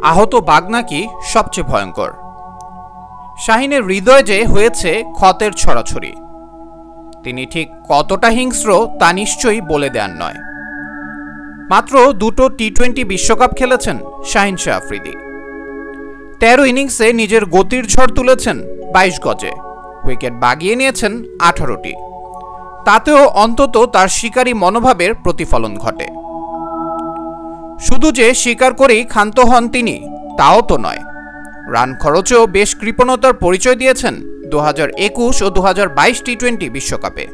আহত বাঘ নাকি সবচেয়ে ভয়ঙ্কর। শাহিনের হৃদয়ে যে হয়েছে ক্ষতের ছড়াছড়ি, তিনি ঠিক কতটা হিংস্র তা নিশ্চয়ই বলে দেন নয়। মাত্র দুটো টি-20 বিশ্বকাপ খেলেছেন শাহিন শাহ আফ্রিদি। 13 ইনিংসে নিজের গতির ঝড় তুলেছেন 22 গজে, উইকেট বাগিয়ে নিয়েছেন 18টি। তাতেও অন্তত তার শিকারী মনোভাবের প্রতিফলন ঘটে। শুধু যে শিকার করেই ক্ষান্ত হন তিনি তাও তো নয়, রান খরচেও বেশ কৃপণতার পরিচয় দিয়েছেন 2021 ও 2022 টি-20 বিশ্বকাপে।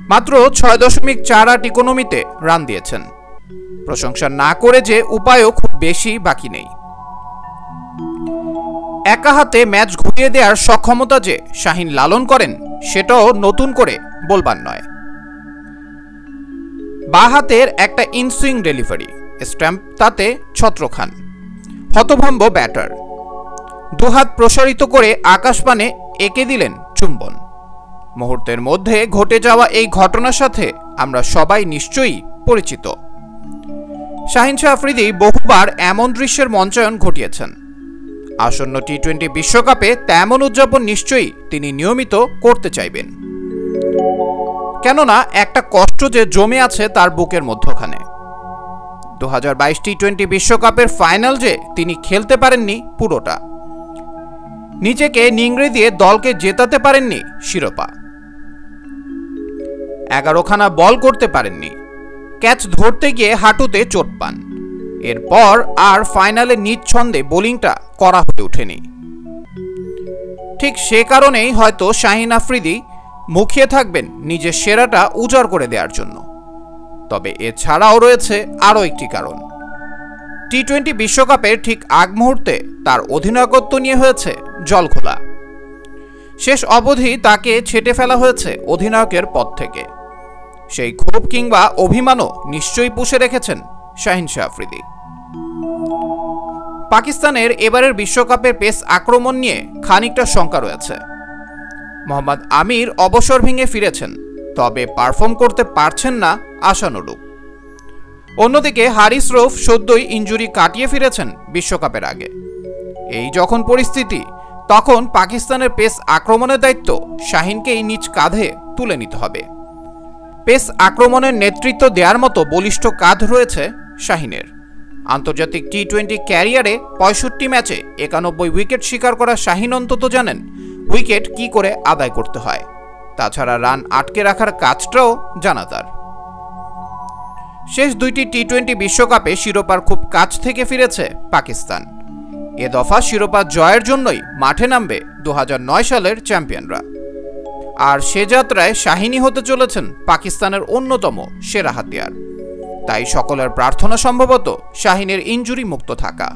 মাত্র 6.48 ইকোনমিতে রান দিয়েছেন। প্রশংসা না করে যে উপায়ও খুব বেশি বাকি নেই। একা হাতে ম্যাচ ঘুরিয়ে দেওয়ার সক্ষমতা যে শাহিন লালন করেন সেটাও নতুন করে বলবার নয়। বাঁ হাতের একটা ইনসুইং ডেলিভারি স্ট্যাম্প, তাতে ছত্রখান, হতভম্ব ব্যাটার। দুহাত প্রসারিত করে আকাশপানে এঁকে দিলেন চুম্বন। মুহূর্তের মধ্যে ঘটে যাওয়া এই ঘটনার সাথে আমরা সবাই নিশ্চয়ই পরিচিত। শাহিন শাহ আফ্রিদি বহুবার এমন দৃশ্যের মঞ্চায়ন ঘটিয়েছেন। আসন্ন টি-20 বিশ্বকাপে তেমন উদযাপন নিশ্চয়ই তিনি নিয়মিত করতে চাইবেন। কেননা একটা কষ্ট যে জমে আছে তার বুকের মধ্যখানে। 2022 টি-20 বিশ্বকাপের ফাইনাল যে তিনি খেলতে পারেননি পুরোটা, নিজেকে নিংড়ে দিয়ে দলকে জেতাতে পারেননি শিরোপা, 11খানা বল করতে পারেননি, ক্যাচ ধরতে গিয়ে হাঁটুতে চোট পান। এরপর আর ফাইনালে নিজ ছন্দে বোলিংটা করা হয়ে ওঠেনি। ঠিক সে কারণেই হয়তো শাহিন আফ্রিদি মুখিয়ে থাকবেন নিজের সেরাটা উজাড় করে দেওয়ার জন্য। তবে এছাড়াও রয়েছে আরও একটি কারণ। টি-20 বিশ্বকাপের ঠিক আগ মুহূর্তে তার অধিনায়কত্ব নিয়ে হয়েছে জলঘোলা। শেষ অবধি তাকে ছেঁটে ফেলা হয়েছে অধিনায়কের পদ থেকে। সেই ক্ষোভ কিংবা অভিমানও নিশ্চয়ই পুষে রেখেছেন শাহিন শাহ আফ্রিদি। পাকিস্তানের এবারের বিশ্বকাপের পেস আক্রমণ নিয়ে খানিকটা শঙ্কা রয়েছে। মোহাম্মদ আমির অবসর ভেঙে ফিরেছেন, তবে পারফর্ম করতে পারছেন না আশানুরূপ। অন্যদিকে হারিস রৌফ সদ্যই ইনজুরি কাটিয়ে ফিরেছেন বিশ্বকাপের আগে। এই যখন পরিস্থিতি, তখন পাকিস্তানের পেস আক্রমণের দায়িত্ব শাহিনকেই নিজ কাঁধে তুলে নিতে হবে। পেস আক্রমণের নেতৃত্ব দেওয়ার মতো বলিষ্ঠ কাঁধ রয়েছে শাহিনের। আন্তর্জাতিক টি-20 ক্যারিয়ারে 65 ম্যাচে 91 উইকেট শিকার করা শাহিন অন্তত জানেন উইকেট কি করে আদায় করতে হয়। তাছাড়া রান আটকে রাখার কাজটাও জানা তার। শেষ দুইটি টি-20 বিশ্বকাপে শিরোপার খুব কাছ থেকে ফিরেছে পাকিস্তান। এ দফা শিরোপা জয়ের জন্যই মাঠে নামবে 2009 সালের চ্যাম্পিয়নরা। আর সে যাত্রায় শাহিনই হতে চলেছেন পাকিস্তানের অন্যতম সেরা হাতিয়ার। তাই সকলের প্রার্থনা সম্ভবত শাহিনের ইনজুরি মুক্ত থাকা।